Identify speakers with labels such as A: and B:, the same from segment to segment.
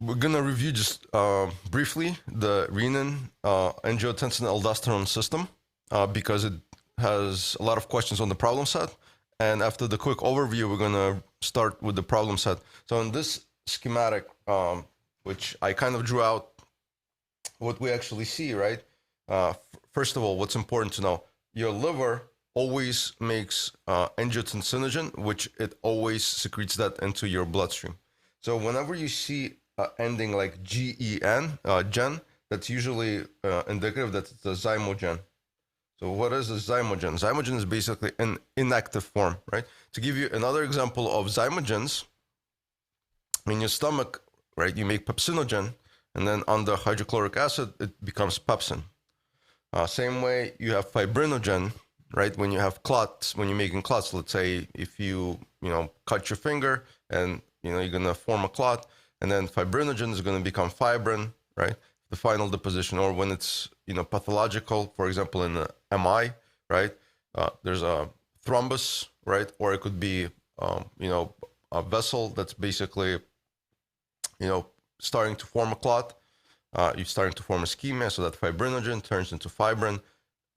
A: we're gonna review just briefly the Renin-Angiotensin-Aldosterone system because it has a lot of questions on the problem set. And after the quick overview, we're gonna start with the problem set. So in this schematic, which I kind of drew out, what we actually see, right? First of all, what's important to know: your liver always makes angiotensinogen, which it always secretes that into your bloodstream. So whenever you see ending like gen, that's usually indicative that it's a Zymogen. So what is a Zymogen? Zymogen is basically an inactive form, right? To give you another example of Zymogens, in your stomach, right, you make pepsinogen, and then under hydrochloric acid, it becomes pepsin. Same way, you have fibrinogen, right? When you have clots, when you're making clots, let's say if you cut your finger and you're gonna form a clot, and then fibrinogen is gonna become fibrin, right? The final deposition, or when it's pathological, for example, in the MI, right? There's a thrombus, right? Or it could be a vessel that's basically starting to form a clot. You're starting to form ischemia, so that fibrinogen turns into fibrin.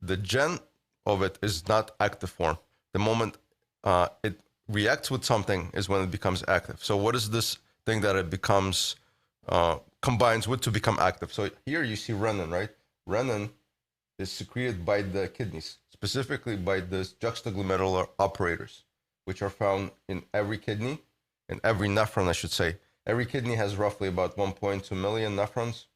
A: The gen of it is not active form. The moment it reacts with something is when it becomes active. So what is this thing that it becomes, combines with to become active? So here you see renin, right? Renin is secreted by the kidneys, specifically by the juxtaglomerular operators, which are found in every kidney, in every nephron, I should say. Every kidney has roughly about 1.2 million nephrons.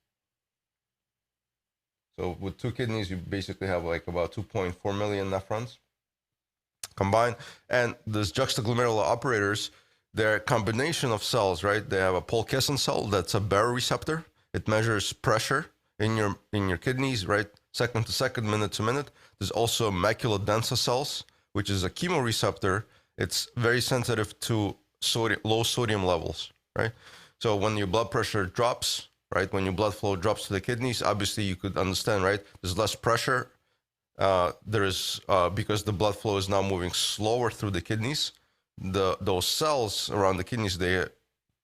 A: So with two kidneys, you basically have like about 2.4 million nephrons combined. And these juxtaglomerular operators, they're a combination of cells, right? They have a Pulcescent cell that's a baroreceptor. It measures pressure in your kidneys, right? Second to second, minute to minute. There's also macula densa cells, which is a chemoreceptor. It's very sensitive to low sodium levels, right? So when your blood pressure drops, right, when your blood flow drops to the kidneys, obviously you could understand, right? There's less pressure. Because the blood flow is now moving slower through the kidneys. Those cells around the kidneys, they're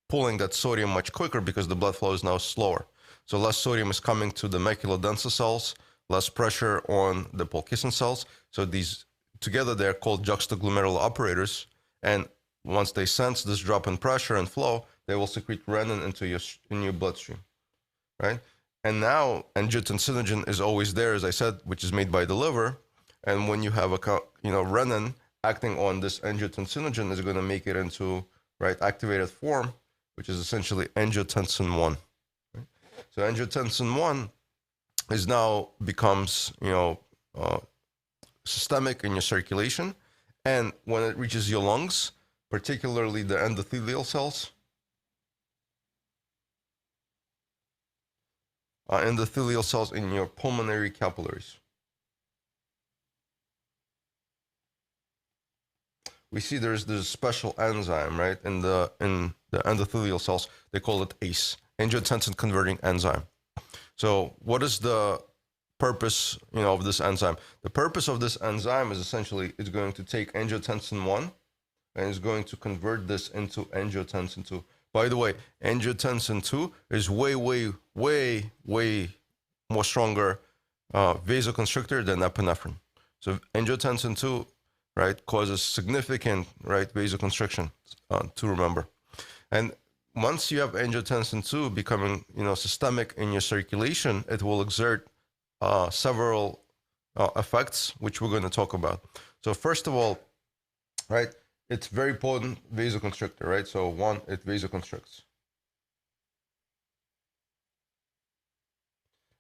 A: pulling that sodium much quicker because the blood flow is now slower. So less sodium is coming to the macula densa cells, less pressure on the Pulcescent cells. So these together, they're called juxtaglomerular operators. And once they sense this drop in pressure and flow, they will secrete renin in your bloodstream, right? And now angiotensinogen is always there, as I said, which is made by the liver. And when you have renin acting on this angiotensinogen, is going to make it into activated form, which is essentially angiotensin I. Right? So angiotensin I is now becomes systemic in your circulation, and when it reaches your lungs, particularly the endothelial cells. Endothelial cells in your pulmonary capillaries. We see there's this special enzyme, right, in the endothelial cells. They call it ACE, angiotensin converting enzyme. So what is the purpose, of this enzyme? The purpose of this enzyme is essentially it's going to take angiotensin I and it's going to convert this into angiotensin II. By the way, angiotensin II is way more stronger vasoconstrictor than epinephrine. So angiotensin II, right, causes significant vasoconstriction, to remember. And once you have angiotensin II becoming systemic in your circulation, it will exert several effects, which we're going to talk about. So first of all, right, it's very potent vasoconstrictor, right? So one, it vasoconstricts.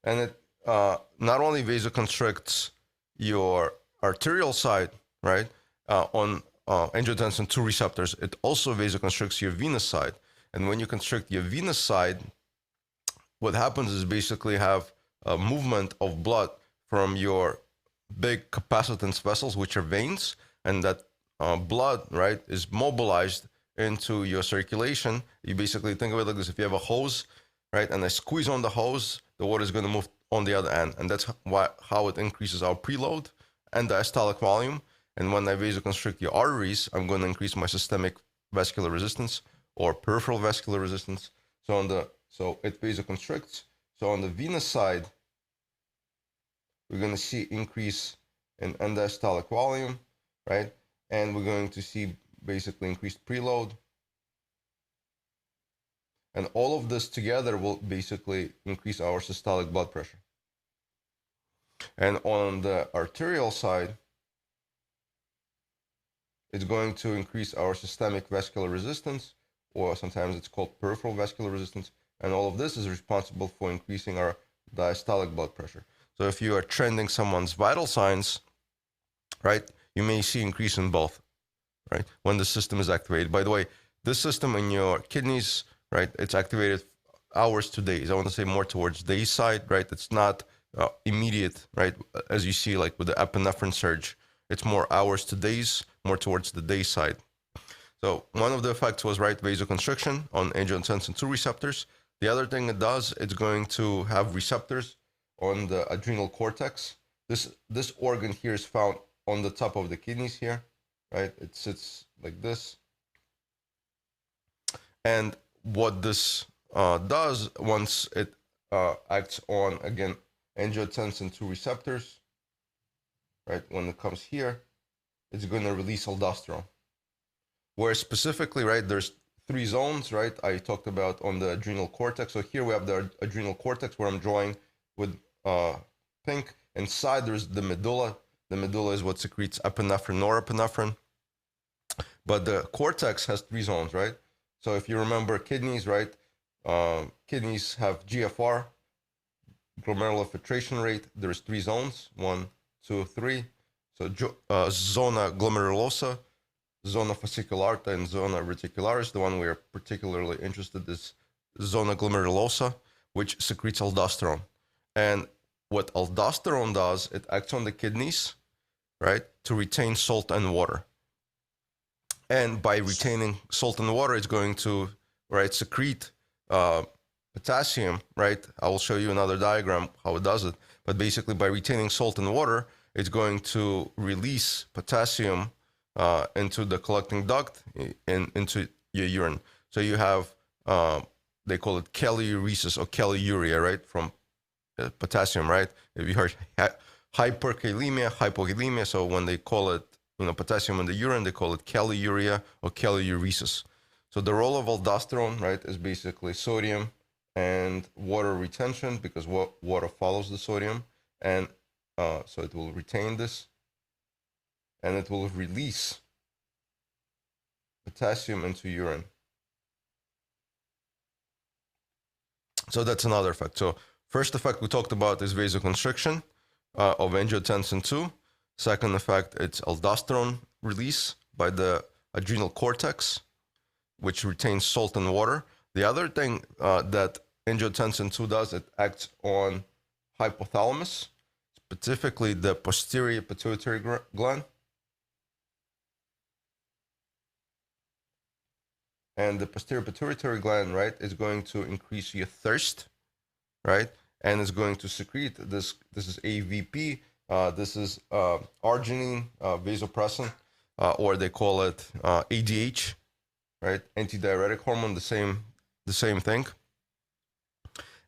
A: And it not only vasoconstricts your arterial side, right, on angiotensin II receptors, it also vasoconstricts your venous side. And when you constrict your venous side, what happens is basically have a movement of blood from your big capacitance vessels, which are veins, and that blood, right, is mobilized into your circulation. You basically think of it like this: if you have a hose, right, and I squeeze on the hose, the water is going to move on the other end, and that's how it increases our preload and diastolic volume. And when I vasoconstrict your arteries, I'm going to increase my systemic vascular resistance or peripheral vascular resistance. So on the So it vasoconstricts. So on the venous side, we're going to see increase in end-diastolic volume, right? And we're going to see basically increased preload. And all of this together will basically increase our systolic blood pressure. And on the arterial side, it's going to increase our systemic vascular resistance, or sometimes it's called peripheral vascular resistance. And all of this is responsible for increasing our diastolic blood pressure. So if you are trending someone's vital signs, right, you may see increase in both, right, when the system is activated. By the way, this system in your kidneys, right, it's activated hours to days. I want to say more towards day side, right? It's not immediate, right? As you see, like with the epinephrine surge, it's more hours to days, more towards the day side. So one of the effects was, right, vasoconstriction on angiotensin II receptors. The other thing it does, it's going to have receptors on the adrenal cortex. This organ here is found on the top of the kidneys here, right? It sits like this. And what this does, once it acts on, again, angiotensin II receptors, right, when it comes here, it's going to release aldosterone. Where specifically, right, there's 3 zones, right, I talked about on the adrenal cortex. So here we have the adrenal cortex where I'm drawing with pink. Inside there's the medulla. The medulla is what secretes epinephrine, norepinephrine. But the cortex has 3 zones, right? So if you remember kidneys, right, kidneys have GFR, glomerular filtration rate. There's 3 zones, 1, 2, 3. So zona glomerulosa, zona fascicularta, and zona reticularis. The one we are particularly interested in is zona glomerulosa, which secretes aldosterone. And what aldosterone does, it acts on the kidneys, right, to retain salt and water. And by retaining salt and water, it's going to, right, secrete potassium, right? I will show you another diagram how it does it. But basically, by retaining salt and water, it's going to release potassium into the collecting duct and into your urine. So you have, they call it caliuresis or caliuria, right, from potassium, right? If you heard hyperkalemia, hypokalemia, so when they call it, potassium in the urine, they call it caliuria or caliuresis. So the role of aldosterone, right, is basically sodium and water retention, because water follows the sodium, and so it will retain this, and it will release potassium into urine. So that's another effect. So first effect we talked about is vasoconstriction of angiotensin II. Second effect, it's aldosterone release by the adrenal cortex, which retains salt and water. The other thing that angiotensin II does, it acts on hypothalamus, specifically the posterior pituitary gland. And the posterior pituitary gland, right, is going to increase your thirst, right? And it's going to secrete this. This is AVP. This is arginine vasopressin, or they call it ADH, right? Antidiuretic hormone, the same thing.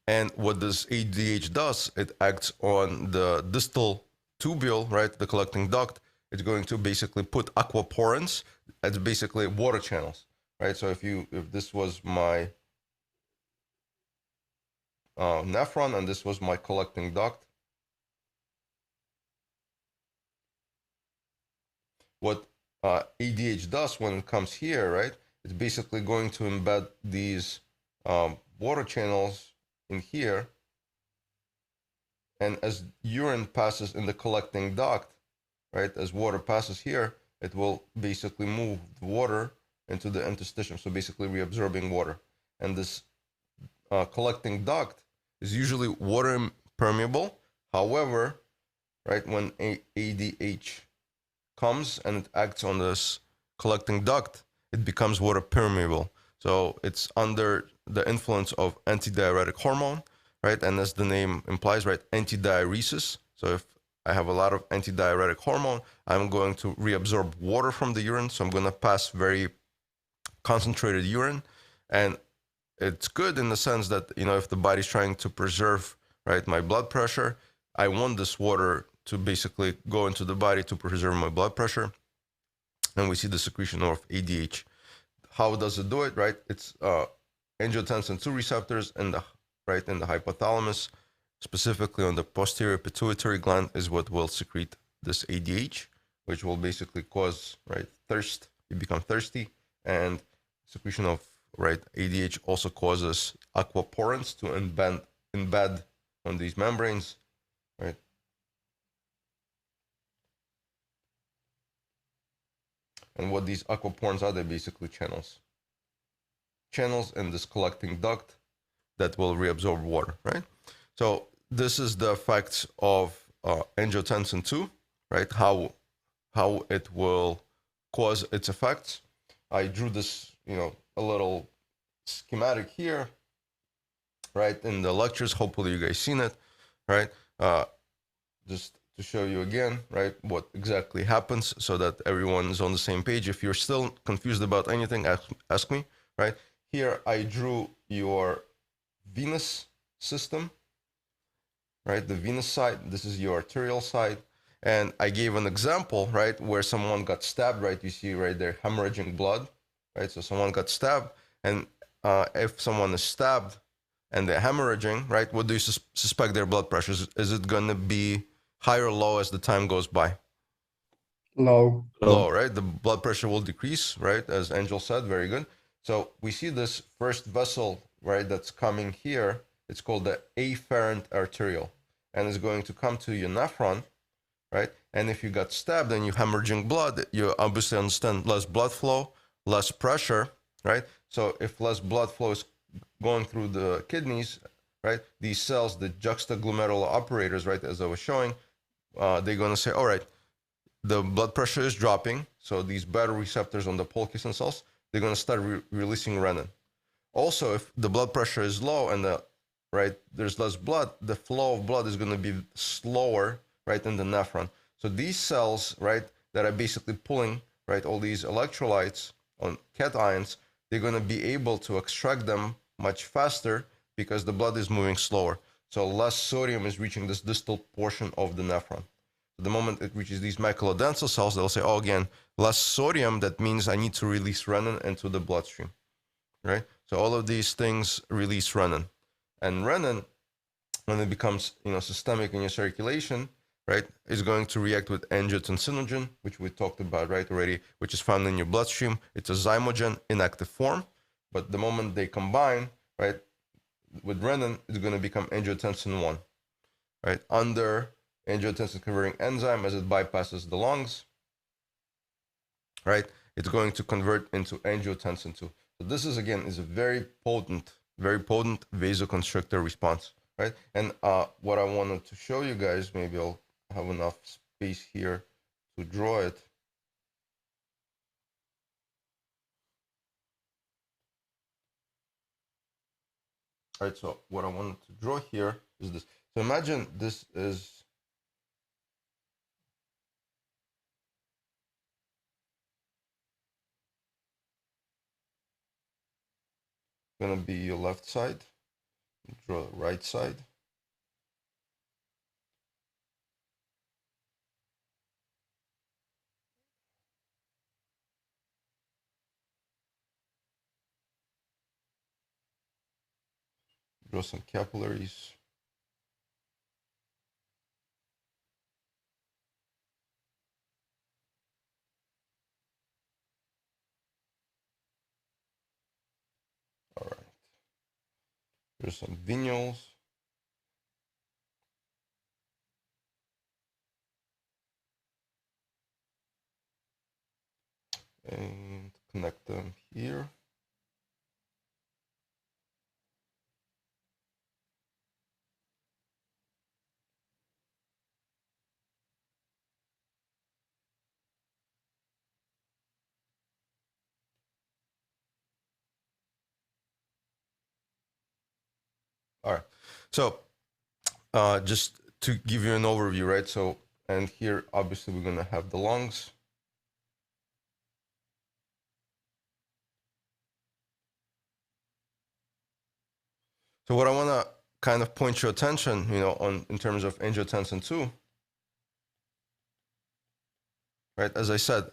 A: And what this ADH does, it acts on the distal tubule, right? The collecting duct. It's going to basically put aquaporins. It's basically water channels, right? So if this was my nephron and this was my collecting duct, what ADH does when it comes here, right? It's basically going to embed these water channels in here, and as urine passes in the collecting duct, right, as water passes here, it will basically move the water into the interstitium, so basically reabsorbing water. And this collecting duct is usually water impermeable. However, right, when ADH comes and it acts on this collecting duct, it becomes water permeable. So it's under the influence of antidiuretic hormone, right? And as the name implies, right, antidiuresis. So if I have a lot of antidiuretic hormone, I'm going to reabsorb water from the urine. So I'm going to pass very concentrated urine. And it's good in the sense that, if the body's trying to preserve, right, my blood pressure, I want this water to basically go into the body to preserve my blood pressure. And we see the secretion of ADH. How does it do it, right? It's angiotensin II receptors in the hypothalamus, specifically on the posterior pituitary gland, is what will secrete this ADH, which will basically cause, right, thirst. You become thirsty, and secretion of, right, ADH also causes aquaporins to embed on these membranes, right? And what these aquaporins are, they're basically channels in this collecting duct that will reabsorb water, right? So this is the effects of angiotensin II, right? How it will cause its effects. I drew this, a little schematic here, right, in the lectures. Hopefully you guys seen it, right? Just to show you again, right, what exactly happens so that everyone is on the same page. If you're still confused about anything, ask me, right? Here I drew your venous system, right? The venous side, this is your arterial side. And I gave an example, right, where someone got stabbed, right? You see right there, hemorrhaging blood, right? So someone got stabbed, and if someone is stabbed and they're hemorrhaging, right, what do you suspect their blood pressure is? Is it going to be high or low as the time goes by?
B: Low.
A: Low, right? The blood pressure will decrease, right? As Angel said, very good. So we see this first vessel, right, that's coming here. It's called the afferent arteriole, and it's going to come to your nephron, right? And if you got stabbed and you're hemorrhaging blood, you obviously understand less blood flow, less pressure, right? So if less blood flow is going through the kidneys, right, these cells, the juxtaglomerular operators, right, as I was showing, they're going to say, all right, the blood pressure is dropping. So these beta receptors on the Pulcison cells, they're going to start releasing renin. Also, if the blood pressure is low and there's less blood, the flow of blood is going to be slower, right, in the nephron. So these cells, right, that are basically pulling, right, all these electrolytes on cations, they're going to be able to extract them much faster because the blood is moving slower. So less sodium is reaching this distal portion of the nephron. The moment it reaches these maculodental cells, they'll say, oh, again, less sodium, that means I need to release renin into the bloodstream, right? So all of these things release renin. And renin, when it becomes, systemic in your circulation, right, is going to react with angiotensinogen, which we talked about, right, already, which is found in your bloodstream. It's a Zymogen inactive form, but the moment they combine, right, with renin, it's going to become angiotensin 1, right, under angiotensin converting enzyme. As it bypasses the lungs, right, it's going to convert into angiotensin 2. So this is, again, is a very potent vasoconstrictor response, right? And what I wanted to show you guys, maybe I'll have enough space here to draw it. All right, so what I wanted to draw here is this. So imagine this is going to be your left side. Draw the right side. Draw some capillaries. All right. There's some venules. And connect them here. All right. So just to give you an overview, right? So, and here, obviously, we're going to have the lungs. So what I want to kind of point your attention, on in terms of angiotensin II, right? As I said,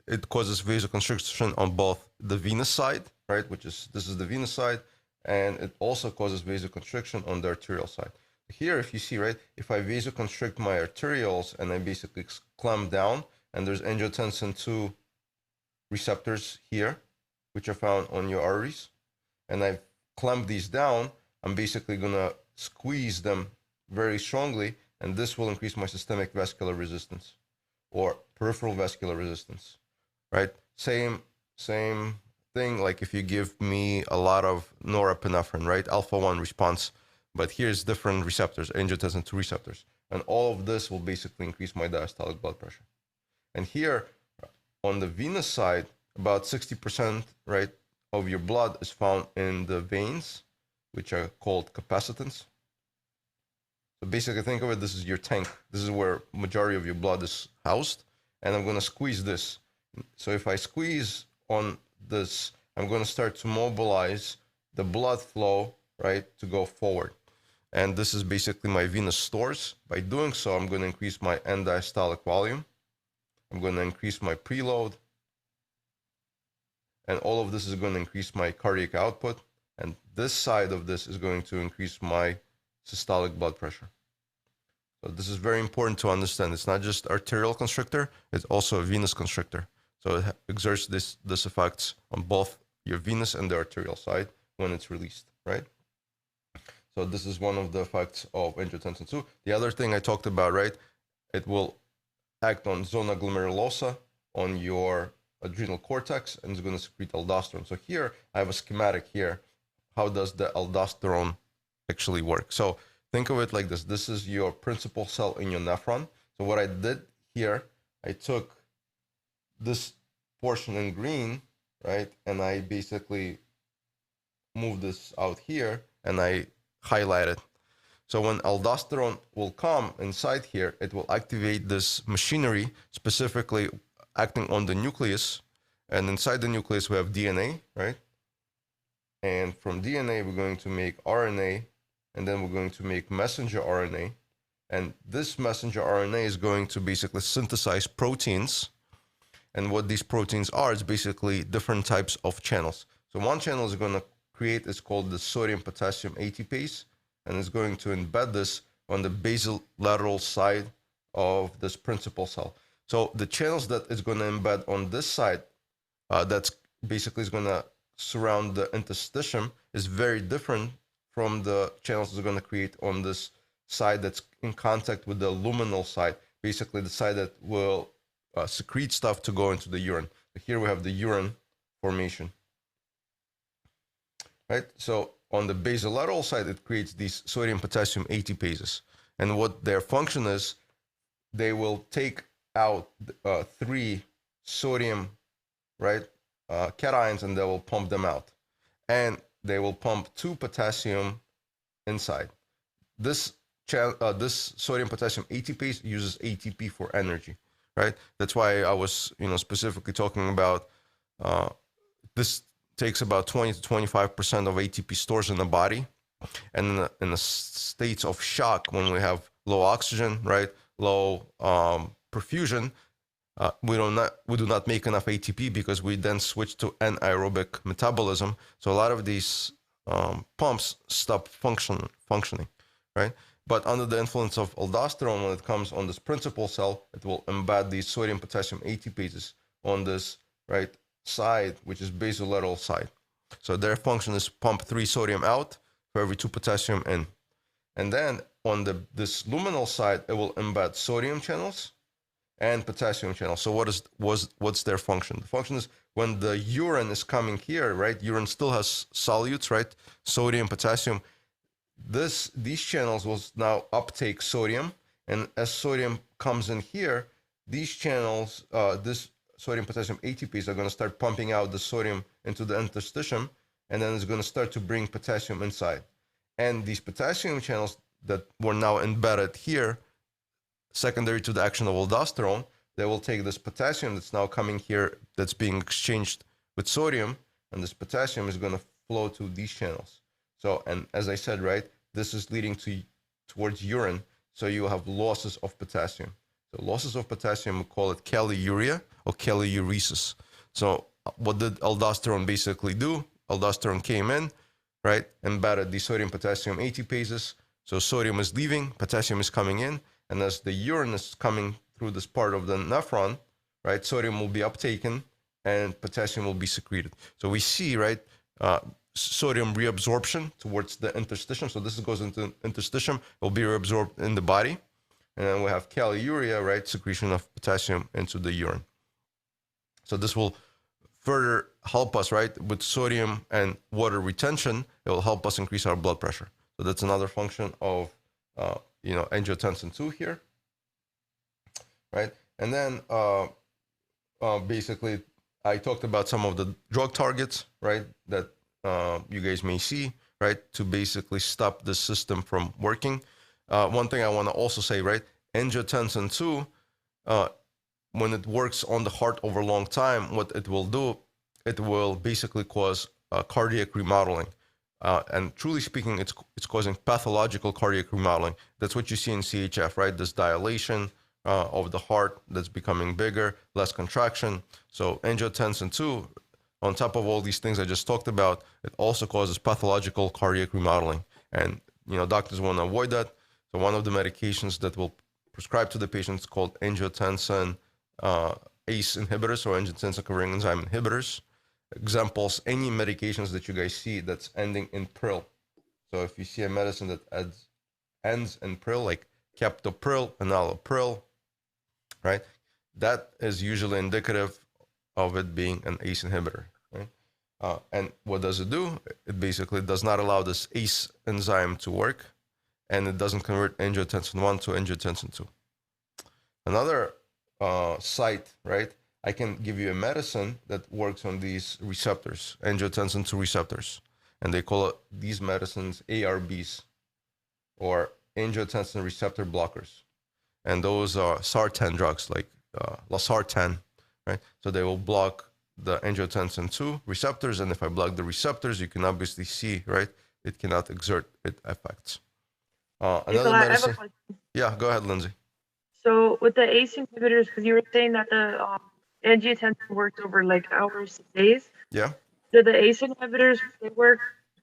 A: it causes vasoconstriction on both the venous side, right, this is the venous side, and it also causes vasoconstriction on the arterial side. Here, if you see, right, if I vasoconstrict my arterioles and I basically clamp down, and there's angiotensin II receptors here, which are found on your arteries, and I clamp these down, I'm basically going to squeeze them very strongly, and this will increase my systemic vascular resistance or peripheral vascular resistance, right? Same thing, like if you give me a lot of norepinephrine, right? Alpha-1 response, but here's different receptors, angiotensin II receptors. And all of this will basically increase my diastolic blood pressure. And here, on the venous side, about 60%, right, of your blood is found in the veins, which are called capacitants. So basically, think of it, this is your tank. This is where majority of your blood is housed. And I'm going to squeeze this. So if I squeeze on this, I'm going to start to mobilize the blood flow, right, to go forward. And this is basically my venous stores. By doing so, I'm going to increase my end diastolic volume. I'm going to increase my preload. And all of this is going to increase my cardiac output. And this side of this is going to increase my systolic blood pressure. So this is very important to understand. It's not just arterial constrictor, it's also a venous constrictor. So it exerts this effects on both your venous and the arterial side when it's released, right? So this is one of the effects of angiotensin II. The other thing I talked about, right? It will act on zona glomerulosa, on your adrenal cortex, and it's going to secrete aldosterone. So here, I have a schematic here. How does the aldosterone actually work? So think of it like this. This is your principal cell in your nephron. So what I did here, I took this portion in green, right? And I basically moved this out here, and I highlight it. So when aldosterone will come inside here, it will activate this machinery, specifically acting on the nucleus. And inside the nucleus, we have DNA, right? And from DNA, we're going to make RNA, and then we're going to make messenger RNA. And this messenger RNA is going to basically synthesize proteins. And what these proteins are is basically different types of channels. So one channel is going to create is called the sodium-potassium ATPase, and it's going to embed this on the basolateral side of this principal cell. So the channels that it's going to embed on this side, that's basically is going to surround the interstitium, is very different from the channels it's going to create on this side that's in contact with the luminal side, basically the side that will secrete stuff to go into the urine. Here we have the urine formation. Right? So on the basolateral side, it creates these sodium-potassium ATPases. And what their function is, they will take out 3 sodium, right, cations, and they will pump them out. And they will pump 2 potassium inside. This sodium-potassium ATPase uses ATP for energy, right? That's why I was, specifically talking about this takes about 20 to 25% of ATP stores in the body. And in the states of shock, when we have low oxygen, right, low perfusion, we do not make enough ATP because we then switch to anaerobic metabolism. So a lot of these pumps stop functioning, right? But under the influence of aldosterone, when it comes on this principal cell, it will embed these sodium-potassium ATPases on this, right, side, which is basolateral side. So their function is pump 3 sodium out for every 2 potassium in. And then on this luminal side, it will embed sodium channels and potassium channels. So what's their function? The function is when the urine is coming here, right? Urine still has solutes, right? Sodium, potassium. These channels will now uptake sodium, and as sodium comes in here, these channels, this sodium-potassium ATPs are going to start pumping out the sodium into the interstitium, and then it's going to start to bring potassium inside. And these potassium channels that were now embedded here, secondary to the action of aldosterone, they will take this potassium that's now coming here, that's being exchanged with sodium, and this potassium is going to flow to these channels. So, and as I said, right, this is leading towards urine. So you have losses of potassium. So losses of potassium, we call it caliuria or caliuresis. So what did aldosterone basically do? Aldosterone came in, right, embedded the sodium potassium ATPases. So sodium is leaving, potassium is coming in, and as the urine is coming through this part of the nephron, right, sodium will be uptaken and potassium will be secreted. So we see, right, sodium reabsorption towards the interstitium. So this goes into interstitium, it will be reabsorbed in the body. And then we have caliuria, right, secretion of potassium into the urine. So this will further help us, right, with sodium and water retention. It will help us increase our blood pressure. So that's another function of, angiotensin II here, right? And then basically, I talked about some of the drug targets, right, that you guys may see, right, to basically stop the system from working. One thing I want to also say, right, angiotensin II, when it works on the heart over a long time, what it will do, it will basically cause cardiac remodeling. And truly speaking, it's causing pathological cardiac remodeling. That's what you see in CHF, right? This dilation of the heart that's becoming bigger, less contraction. So angiotensin II, on top of all these things I just talked about, it also causes pathological cardiac remodeling. And, doctors want to avoid that. So one of the medications that will prescribe to the patient is called angiotensin ACE inhibitors or angiotensin converting enzyme inhibitors. Examples, any medications that you guys see that's ending in pril. So if you see a medicine that ends in pril, like captopril, enalapril, right? That is usually indicative of it being an ACE inhibitor, right? And what does it do? It basically does not allow this ACE enzyme to work, and it doesn't convert angiotensin 1 to angiotensin 2. Another site, right? I can give you a medicine that works on these receptors, angiotensin 2 receptors, and they call these medicines ARBs, or angiotensin receptor blockers. And those are sartan drugs like losartan, right? So they will block the angiotensin 2 receptors, and if I block the receptors, you can obviously see, right, it cannot exert its effects. Another
C: Nicola, I have a
A: medicine.
C: question.
A: Yeah, go ahead, Lindsay.
C: So with the ACE inhibitors, because you were saying that the angiotensin works over like hours to days.
A: Yeah.
C: Do the ACE inhibitors, they work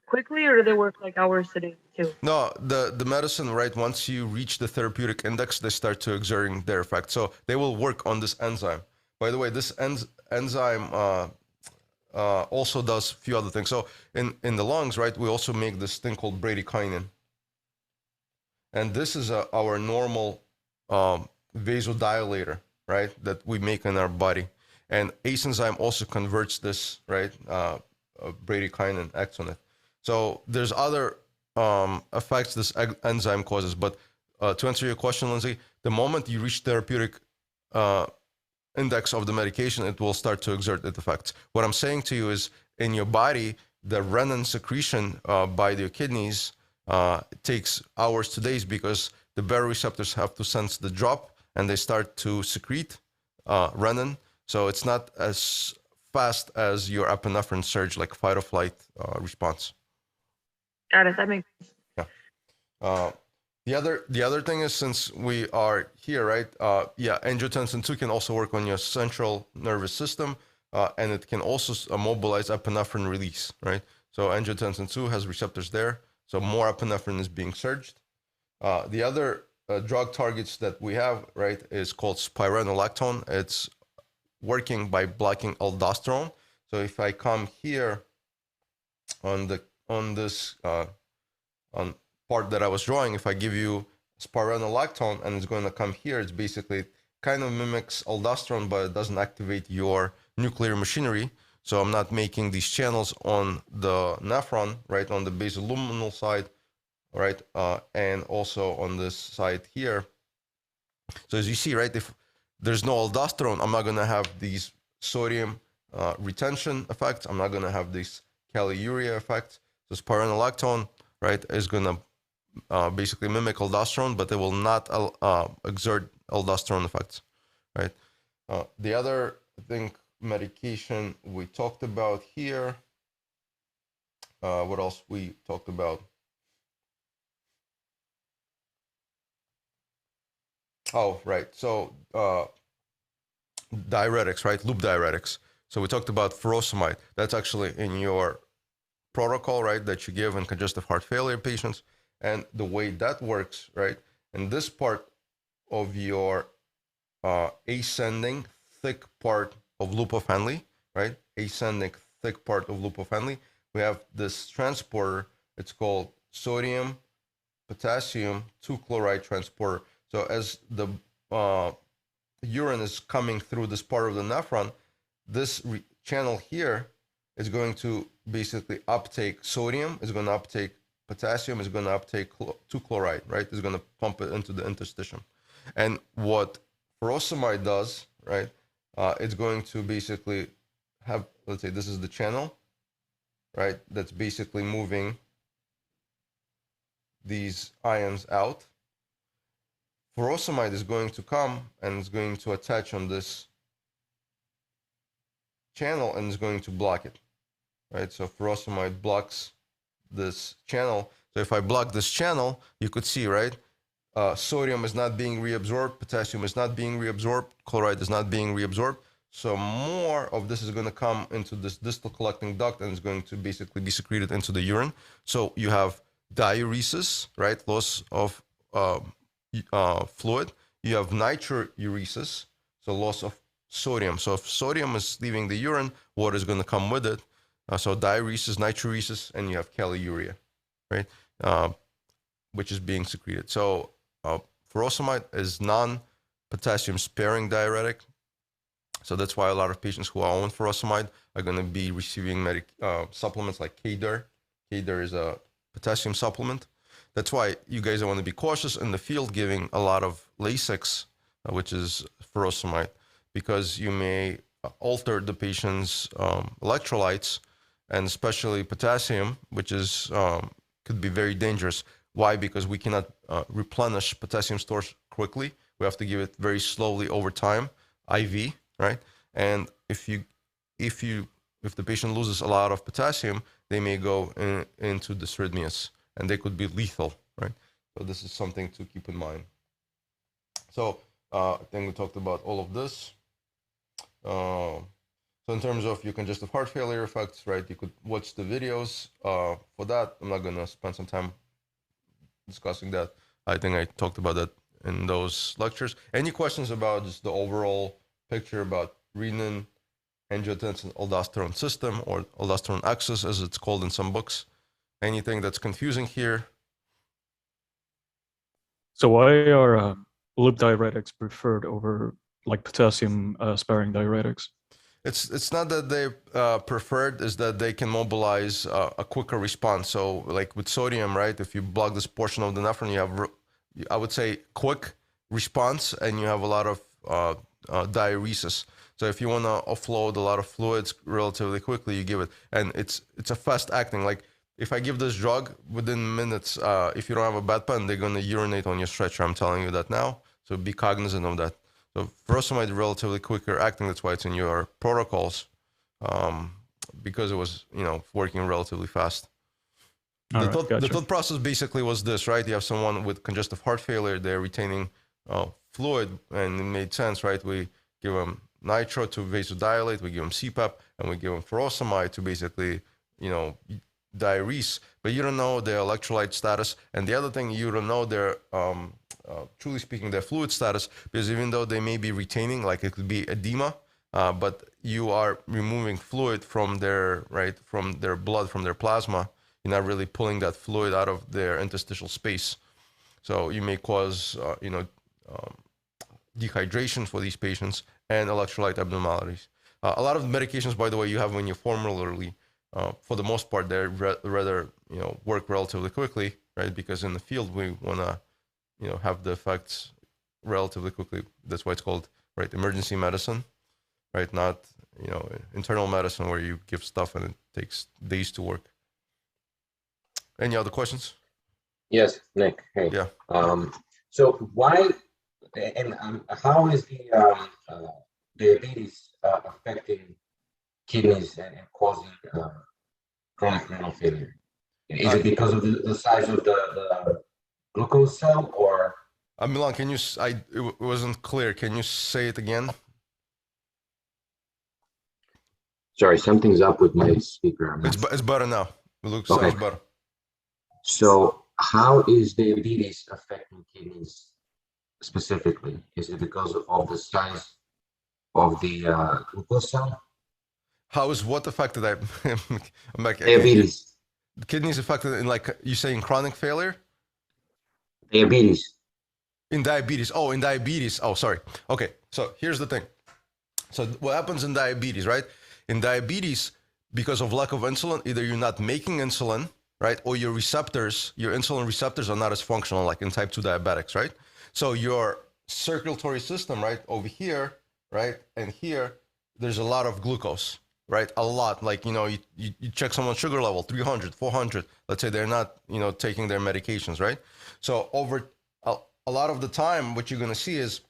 C: quickly, or do they work like hours to days too?
A: No, the medicine, right, once you reach the therapeutic index, they start to exerting their effect. So they will work on this enzyme. By the way, this enzyme also does a few other things. So in the lungs, right, we also make this thing called bradykinin. And this is our normal vasodilator, right, that we make in our body. And ACE enzyme also converts this, right, bradykinin, acts on it. So there's other effects this enzyme causes. But to answer your question, Lindsay, the moment you reach therapeutic index of the medication, it will start to exert its effects. What I'm saying to you is, in your body, the renin secretion by your kidneys takes hours to days, because the baroreceptors have to sense the drop and they start to secrete renin. So it's not as fast as your epinephrine surge, like fight or flight response.
C: Got it. That makes sense.
A: Yeah. The other thing is, since we are here, right? Angiotensin 2 can also work on your central nervous system, and it can also mobilize epinephrine release, right? So angiotensin 2 has receptors there, so more epinephrine is being surged. The other drug targets that we have, right, is called spironolactone. It's working by blocking aldosterone. So if I come here on this part that I was drawing, if I give you spironolactone and it's going to come here, it's basically kind of mimics aldosterone, but it doesn't activate your nuclear machinery. So I'm not making these channels on the nephron, right, on the basoluminal side, right, and also on this side here. So as you see, right, if there's no aldosterone, I'm not going to have these sodium retention effects. I'm not going to have this caliuria effect. So spironolactone, right, is going to basically mimic aldosterone, but it will not exert aldosterone effects, right? The other thing, medication we talked about here, What else we talked about? Oh, right. So diuretics, right? Loop diuretics. So we talked about furosemide. That's actually in your protocol, right? That you give in congestive heart failure patients. And the way that works, right? In this part of your ascending thick part of loop of Henle, right? Ascending thick part of loop of Henle. We have this transporter. It's called sodium potassium 2-chloride transporter. So as the urine is coming through this part of the nephron, this channel here is going to basically uptake sodium, is going to uptake potassium, is going to uptake 2-chloride, right? It's going to pump it into the interstitium. And what furosemide does, right, it's going to basically have, let's say this is the channel, right, that's basically moving these ions out. Furosemide is going to come and is going to attach on this channel and is going to block it, right? So furosemide blocks this channel. So if I block this channel, you could see, right? Sodium is not being reabsorbed, potassium is not being reabsorbed, chloride is not being reabsorbed. So more of this is going to come into this distal collecting duct and is going to basically be secreted into the urine. So you have diuresis, right? Loss of fluid. You have nitriuresis, so loss of sodium. So if sodium is leaving the urine, water is going to come with it. So diuresis, nitriuresis, and you have kaliuria, right? Which is being secreted. So furosemide is non-potassium sparing diuretic. So that's why a lot of patients who are on furosemide are going to be receiving supplements like K-Dur. K-Dur is a potassium supplement. That's why you guys want to be cautious in the field giving a lot of Lasix, which is furosemide, because you may alter the patient's electrolytes, and especially potassium, which is could be very dangerous. Why? Because we cannot replenish potassium stores quickly. We have to give it very slowly over time, IV, right? And if the patient loses a lot of potassium, they may go into dysrhythmias, and they could be lethal, right? So this is something to keep in mind. So I think we talked about all of this. So in terms of your congestive heart failure effects, right, you could watch the videos for that. I'm not going to spend some time discussing that. I think I talked about that in those lectures. Any questions about just the overall picture about renin-angiotensin-aldosterone system, or aldosterone axis as it's called in some books? Anything that's confusing here?
D: So why are loop diuretics preferred over like potassium sparing diuretics?
A: It's not that they preferred, is that they can mobilize a quicker response. So like with sodium, right? If you block this portion of the nephron, you have, I would say, quick response, and you have a lot of diuresis. So if you want to offload a lot of fluids relatively quickly, you give it, and it's a fast acting. Like if I give this drug within minutes, if you don't have a bad pen, they're going to urinate on your stretcher. I'm telling you that now. So be cognizant of that. So furosemide is relatively quicker acting. That's why it's in your protocols, because it was, working relatively fast. The thought process basically was this, right? You have someone with congestive heart failure, they're retaining fluid, and it made sense, right? We give them nitro to vasodilate, we give them C-Pep, and we give them furosemide to basically, diurese. But you don't know their electrolyte status. And the other thing, you don't know their, truly speaking, their fluid status, because even though they may be retaining, like it could be edema, but you are removing fluid from their, right, from their blood, from their plasma. You're not really pulling that fluid out of their interstitial space. So you may cause, dehydration for these patients and electrolyte abnormalities. A lot of medications, by the way, you have when you formulary, for the most part, they rather, work relatively quickly, right? Because in the field, we want to, have the effects relatively quickly. That's why it's called, right, emergency medicine, right? Not, internal medicine where you give stuff and it takes days to work. Any other questions?
E: Yes, Nick. Hey.
A: Yeah.
E: So why and how is the diabetes affecting kidneys and causing chronic renal failure? Is it because of the size of the glucose cell, or?
A: Milan, can you? It wasn't clear. Can you say it again?
E: Sorry, something's up with my speaker. I'm not
A: It's better now. It looks
E: Okay.
A: sounds better.
E: So how is diabetes affecting kidneys specifically? Is it because of the size of the glucose cell?
A: How is what affected? I'm like,
E: Diabetes.
A: the kidneys affected in, like you say, in chronic failure.
E: Diabetes.
A: In diabetes. Oh, in diabetes. Oh, sorry. Okay. So here's the thing. So what happens in diabetes, right? In diabetes, because of lack of insulin, either you're not making insulin, right? Or your receptors, your insulin receptors are not as functional like in type 2 diabetics, right? So your circulatory system, right? Over here, right? And here, there's a lot of glucose, right? A lot. Like, you check someone's sugar level, 300, 400. Let's say they're not, taking their medications, right? So over a lot of the time, what you're going to see is,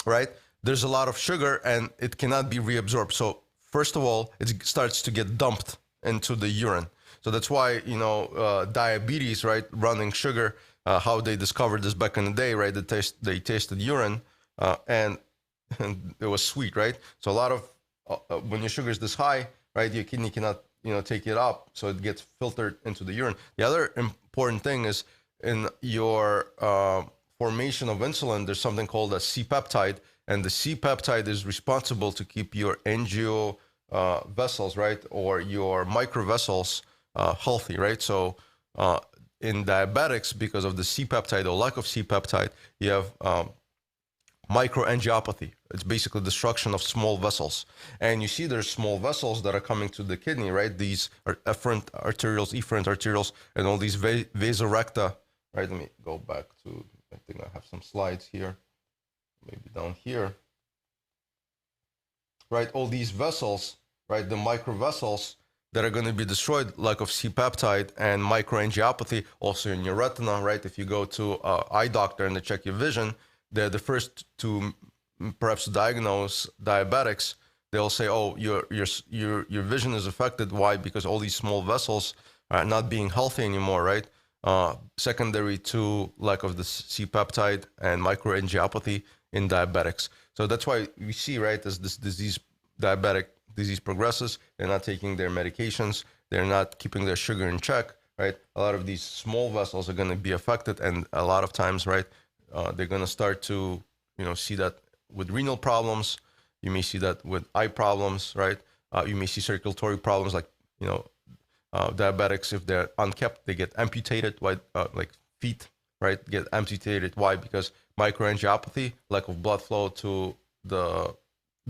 A: right, there's a lot of sugar and it cannot be reabsorbed. So first of all, it starts to get dumped into the urine. So that's why, diabetes, right, running sugar, how they discovered this back in the day, right, they tasted urine and it was sweet, right? So a lot of, when your sugar is this high, right, your kidney cannot, take it up. So it gets filtered into the urine. The other important thing is in your formation of insulin, there's something called a C-Peptide. And the C-Peptide is responsible to keep your angio vessels, right, or your microvessels healthy, right? So in diabetics, because of the C-Peptide or lack of C-Peptide, you have microangiopathy. It's basically destruction of small vessels. And you see there's small vessels that are coming to the kidney, right? These are efferent arterioles, and all these vasorecta, right? Let me go back to, I think I have some slides here. Maybe down here, right? All these vessels, right? The microvessels that are going to be destroyed, lack of C-peptide and microangiopathy, also in your retina, right? If you go to an eye doctor and they check your vision, they're the first to perhaps diagnose diabetics. They'll say, "Oh, your vision is affected. Why? Because all these small vessels are not being healthy anymore, right?" Secondary to lack of the C-peptide and microangiopathy in diabetics. So that's why we see, right, as this diabetic disease progresses, they're not taking their medications, they're not keeping their sugar in check, right? A lot of these small vessels are going to be affected, and a lot of times, right, they're going to start to, see that with renal problems. You may see that with eye problems, right? You may see circulatory problems like, diabetics, if they're unkept, they get amputated, like feet, right, get amputated. Why? Because microangiopathy, lack of blood flow to the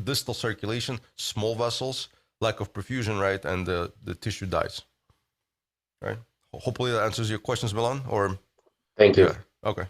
A: distal circulation, small vessels, lack of perfusion, right, and the tissue dies, right? Hopefully that answers your questions, Milan, or?
E: Thank you.
A: Yeah. Okay.